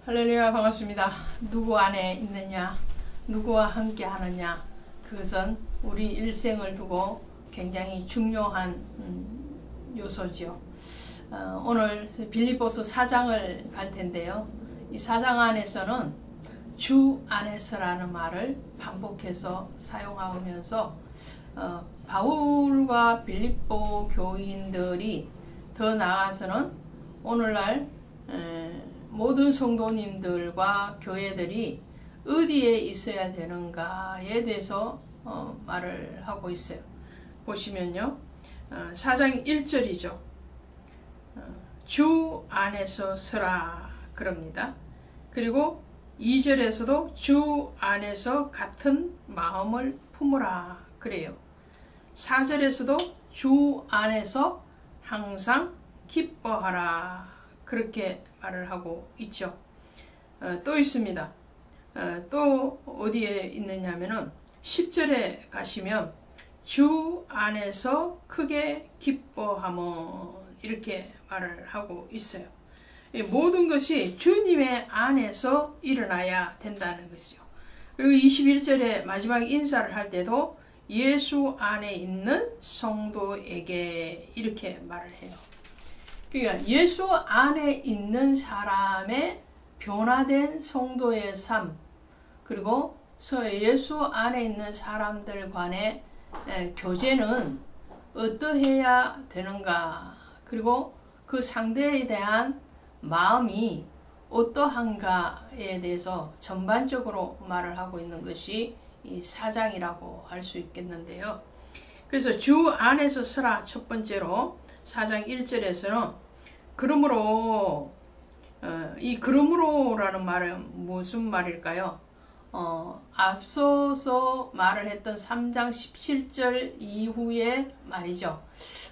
할렐루야, 반갑습니다. 누구 안에 있느냐, 누구와 함께 하느냐, 그것은 우리 일생을 두고 굉장히 중요한 요소죠. 오늘 빌립보서 4장을 갈 텐데요. 이 4장 안에서는 주 안에서라는 말을 반복해서 사용하면서 바울과 빌립보 교인들이 더 나아가서는 오늘날 모든 성도님들과 교회들이 어디에 있어야 되는가에 대해서 말을 하고 있어요. 보시면요. 4장 1절이죠. 주 안에서 서라 그럽니다. 그리고 2절에서도 주 안에서 같은 마음을 품으라 그래요. 4절에서도 주 안에서 항상 기뻐하라 그렇게 말을 하고 있죠. 또 있습니다. 또 어디에 있느냐면은 10절에 가시면 주 안에서 크게 기뻐하면 이렇게 말을 하고 있어요. 모든 것이 주님의 안에서 일어나야 된다는 것이죠. 그리고 21절에 마지막 인사를 할 때도 예수 안에 있는 성도에게 이렇게 말을 해요. 그러니까 예수 안에 있는 사람의 변화된 성도의 삶, 그리고 예수 안에 있는 사람들 간의 교제는 어떠해야 되는가, 그리고 그 상대에 대한 마음이 어떠한가에 대해서 전반적으로 말을 하고 있는 것이 이 4장이라고 할 수 있겠는데요. 그래서 주 안에서 서라 첫 번째로 4장 1절에서는 그러므로 이 그러므로라는 말은 무슨 말일까요? 앞서서 말을 했던 3장 17절 이후의 말이죠.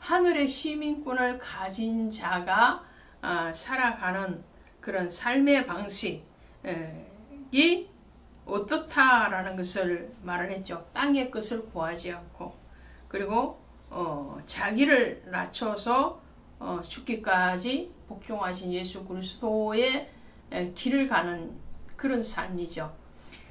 하늘의 시민권을 가진 자가 살아가는 그런 삶의 방식이 어떻다라는 것을 말을 했죠. 땅의 것을 구하지 않고, 그리고 자기를 낮춰서 죽기까지 복종하신 예수 그리스도의 길을 가는 그런 삶이죠.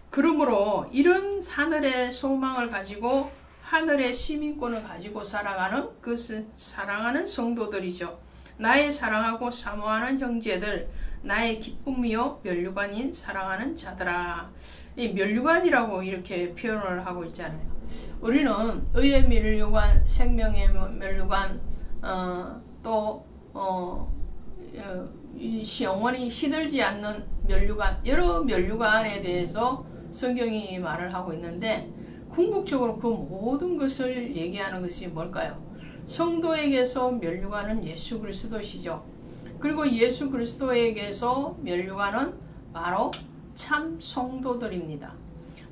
그러므로 이런 하늘의 소망을 가지고 하늘의 시민권을 가지고 살아가는 그것을 사랑하는 성도들이죠. 나의 사랑하고 사모하는 형제들, 나의 기쁨이요 면류관인 사랑하는 자들아. 이 면류관이라고 이렇게 표현을 하고 있잖아요. 우리는 의의 면류관, 생명의 면류관, 또 영원히 시들지 않는 면류관, 여러 면류관에 대해서 성경이 말을 하고 있는데, 궁극적으로 그 모든 것을 얘기하는 것이 뭘까요? 성도에게서 면류관은 예수 그리스도시죠. 그리고 예수 그리스도에게서 면류관은 바로 참 성도들입니다.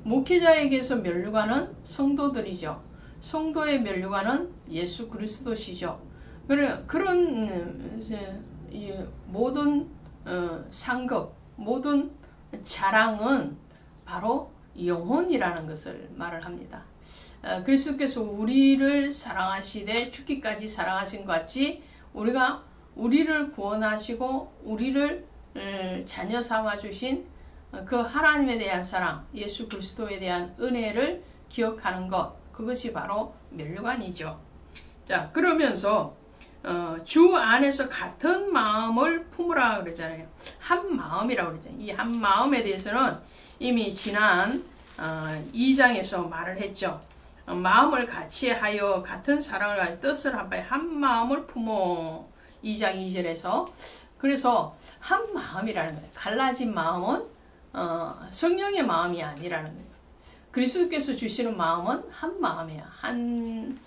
목회자에게서 면류관은 성도들이죠. 성도의 면류관은 예수 그리스도시죠. 그런 모든 상급, 모든 자랑은 바로 영혼이라는 것을 말을 합니다. 그리스도께서 우리를 사랑하시되 죽기까지 사랑하신 것 같이 우리를 구원하시고 우리를 자녀 삼아 주신 그 하나님에 대한 사랑, 예수 그리스도에 대한 은혜를 기억하는 것, 그것이 바로 면류관이죠. 자, 그러면서 주 안에서 같은 마음을 품으라 그러잖아요. 한 마음이라고 그러잖아요. 이 한 마음에 대해서는 이미 지난 2장에서 말을 했죠. 마음을 같이 하여 같은 사랑을 가지고 뜻을 한 바에 한 마음을 품어. 2장 2절에서. 그래서 한 마음이라는 거예요. 갈라진 마음은 성령의 마음이 아니라는 거예요. 그리스도께서 주시는 마음은 한 마음이야. 한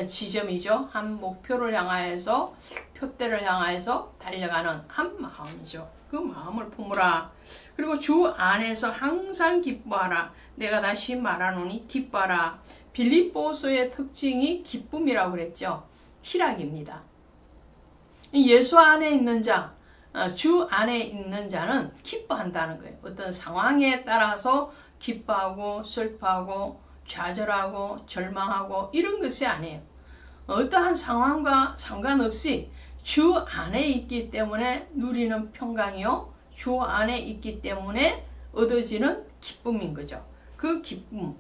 지점이죠. 한 목표를 향하여서, 표대를 향하여서 달려가는 한 마음이죠. 그 마음을 품으라. 그리고 주 안에서 항상 기뻐하라. 내가 다시 말하노니 기뻐하라. 빌립보서의 특징이 기쁨이라고 그랬죠. 희락입니다. 예수 안에 있는 자, 주 안에 있는 자는 기뻐한다는 거예요. 어떤 상황에 따라서 기뻐하고 슬퍼하고 좌절하고 절망하고 이런 것이 아니에요. 어떠한 상황과 상관없이 주 안에 있기 때문에 누리는 평강이요 주 안에 있기 때문에 얻어지는 기쁨인 거죠. 그 기쁨,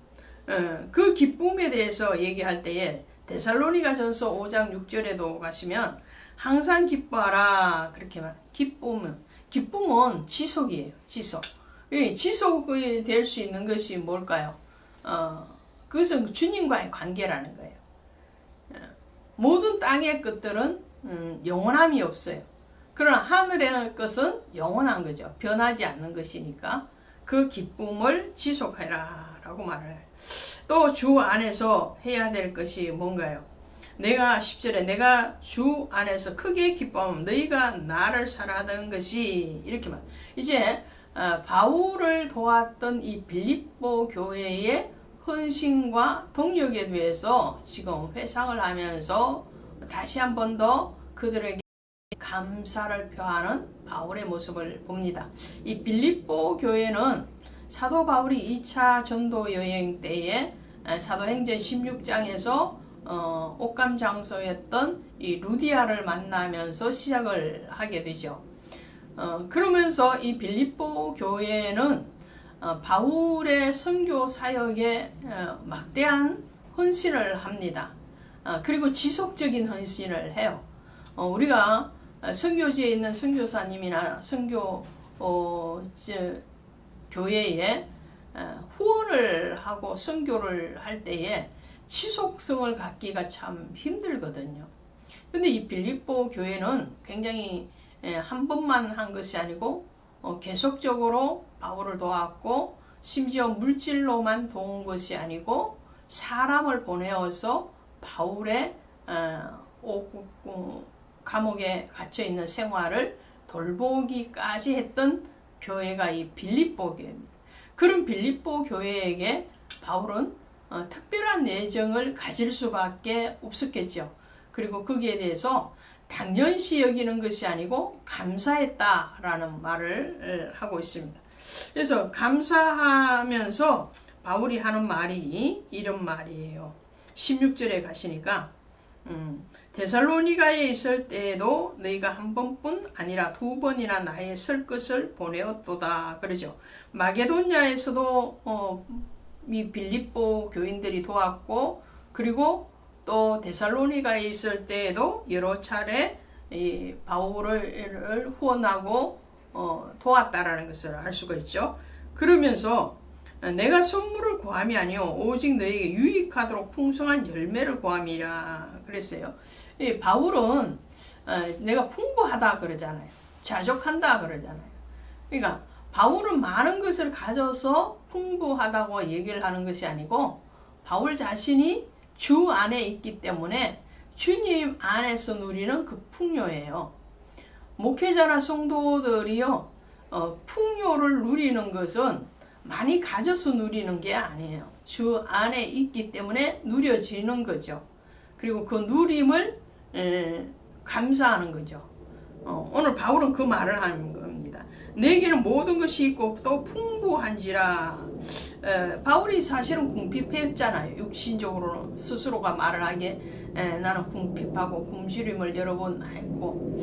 그 기쁨에 대해서 얘기할 때에 데살로니가전서 5장 6절에도 가시면 항상 기뻐하라 그렇게 말. 기쁨은 지속이에요. 지속이 될 수 있는 것이 뭘까요? 그것은 주님과의 관계라는 거예요. 모든 땅의 것들은 영원함이 없어요. 그러나 하늘의 것은 영원한 거죠. 변하지 않는 것이니까 그 기쁨을 지속해라 라고 말을 해요. 또 주 안에서 해야 될 것이 뭔가요? 내가 10절에 내가 주 안에서 크게 기뻐하면 너희가 나를 사랑하던 것이 이렇게 말. 이제 바울을 도왔던 이 빌립보 교회의 헌신과 동력에 대해서 지금 회상을 하면서 다시 한 번 더 그들에게 감사를 표하는 바울의 모습을 봅니다. 이 빌립보 교회는 사도 바울이 2차 전도 여행 때에 사도행전 16장에서 옷감 장소였던 이 루디아를 만나면서 시작을 하게 되죠. 그러면서 이 빌립보 교회는 바울의 선교 사역에 막대한 헌신을 합니다. 그리고 지속적인 헌신을 해요. 우리가 선교지에 있는 선교사님이나 선교 교회에 후원을 하고 선교를 할 때에 지속성을 갖기가 참 힘들거든요. 근데 이 빌립보 교회는 굉장히 한 번만 한 것이 아니고 계속적으로 바울을 도왔고 심지어 물질로만 도운 것이 아니고 사람을 보내어서 바울의 감옥에 갇혀있는 생활을 돌보기까지 했던 교회가 이 빌립보 교회입니다. 그런 빌립보 교회에게 바울은 특별한 애정을 가질 수밖에 없었겠죠. 그리고 거기에 대해서 당연시 여기는 것이 아니고 감사했다라는 말을 하고 있습니다. 그래서 감사하면서 바울이 하는 말이 이런 말이에요. 16절에 가시니까 데살로니가에 있을 때에도 너희가 한 번뿐 아니라 두 번이나 나의 설 것을 보내었도다 그러죠. 마게도냐에서도 이 빌립보 교인들이 도왔고 그리고 또 데살로니가에 있을 때에도 여러 차례 이 바울을 후원하고 도왔다라는 것을 알 수가 있죠. 그러면서 내가 선물을 구함이 아니요 오직 너에게 유익하도록 풍성한 열매를 구함이라 그랬어요. 이 바울은 내가 풍부하다 그러잖아요. 자족한다 그러잖아요. 그러니까 바울은 많은 것을 가져서 풍부하다고 얘기를 하는 것이 아니고 바울 자신이 주 안에 있기 때문에 주님 안에서 누리는 그 풍요예요. 목회자나 성도들이요 풍요를 누리는 것은 많이 가져서 누리는 게 아니에요. 주 안에 있기 때문에 누려지는 거죠. 그리고 그 누림을 감사하는 거죠. 오늘 바울은 그 말을 하는 겁니다. 내게는 모든 것이 있고 또 풍부한지라. 바울이 사실은 궁핍했잖아요. 육신적으로 스스로가 말을 하기에 나는 궁핍하고 굶주림을 여러 번 했고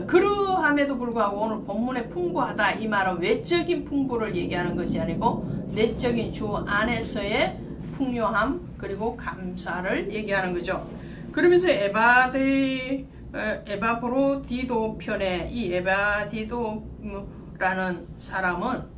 그러함에도 불구하고 오늘 본문에 풍부하다 이 말은 외적인 풍부를 얘기하는 것이 아니고 내적인 주 안에서의 풍요함 그리고 감사를 얘기하는 거죠. 그러면서 에바브로디도 편에 이 에바디도라는 사람은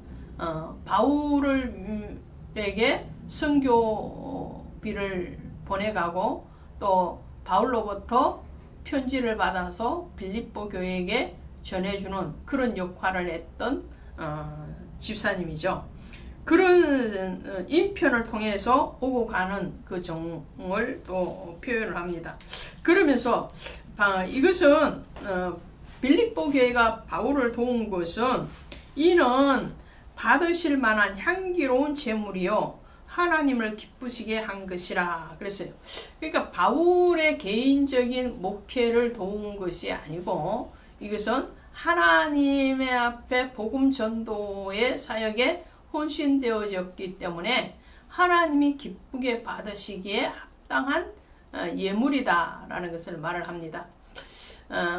바울에게 선교비를 보내가고 또 바울로부터 편지를 받아서 빌립보 교회에게 전해주는 그런 역할을 했던 집사님이죠. 그런 인편을 통해서 오고 가는 그 정을 또 표현을 합니다. 그러면서 이것은 빌립보 교회가 바울을 도운 것은 이는 받으실 만한 향기로운 제물이요 하나님을 기쁘시게 한 것이라 그랬어요. 그러니까 바울의 개인적인 목회를 도운 것이 아니고 이것은 하나님의 앞에 복음 전도의 사역에 혼신되어졌기 때문에 하나님이 기쁘게 받으시기에 합당한 예물이다 라는 것을 말을 합니다.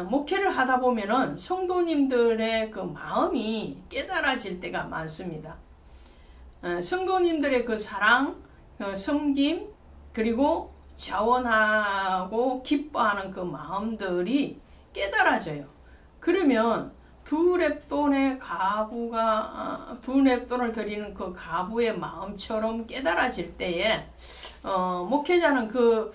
목회를 하다 보면은 성도님들의 그 마음이 깨달아질 때가 많습니다. 성도님들의 그 사랑, 섬김, 그리고 자원하고 기뻐하는 그 마음들이 깨달아져요. 그러면 두 렙돈의 가부가 두 렙돈을 드리는 그 가부의 마음처럼 깨달아질 때에 목회자는 그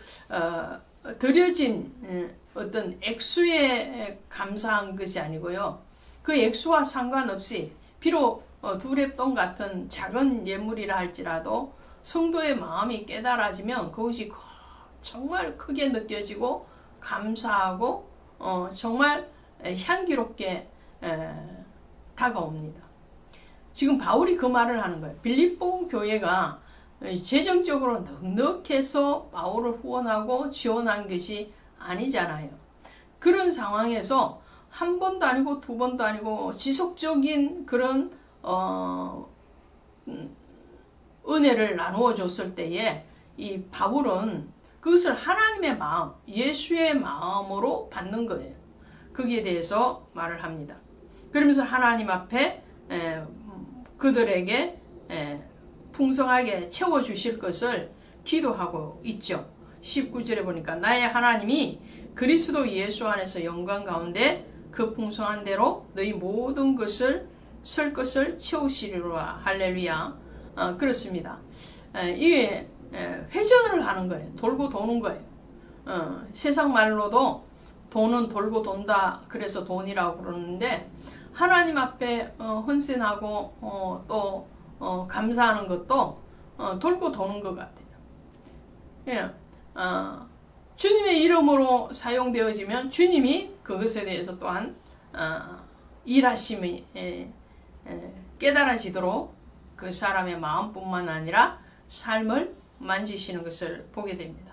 드려진 어떤 액수에 감사한 것이 아니고요. 그 액수와 상관없이 비록 두 렙돈 같은 작은 예물이라 할지라도 성도의 마음이 깨달아지면 그것이 정말 크게 느껴지고 감사하고 정말 향기롭게 다가옵니다. 지금 바울이 그 말을 하는 거예요. 빌립보 교회가 재정적으로 넉넉해서 바울을 후원하고 지원한 것이 아니잖아요. 그런 상황에서 한 번도 아니고 두 번도 아니고 지속적인 그런 은혜를 나누어 줬을 때에 이 바울은 그것을 하나님의 마음, 예수의 마음으로 받는 거예요. 거기에 대해서 말을 합니다. 그러면서 하나님 앞에 그들에게 풍성하게 채워주실 것을 기도하고 있죠. 19절에 보니까 나의 하나님이 그리스도 예수 안에서 영광 가운데 그 풍성한 대로 너희 모든 것을 쓸 것을 채우시리로라. 할렐루야. 그렇습니다. 이게 회전을 하는 거예요. 돌고 도는 거예요. 세상 말로도 돈은 돌고 돈다. 그래서 돈이라고 그러는데 하나님 앞에 헌신하고 또 감사하는 것도 돌고 도는 것 같아요. 예. 주님의 이름으로 사용되어지면 주님이 그것에 대해서 또한 일하심이 깨달아지도록 그 사람의 마음뿐만 아니라 삶을 만지시는 것을 보게 됩니다.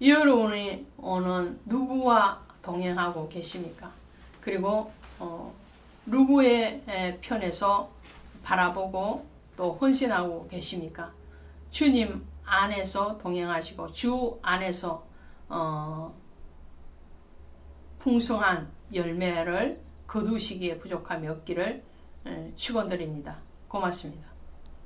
여러분이 오늘 누구와 동행하고 계십니까? 그리고 누구의 편에서 바라보고 또 헌신하고 계십니까? 주님 안에서 동행하시고 주 안에서 풍성한 열매를 거두시기에 부족함이 없기를 축원드립니다. 고맙습니다.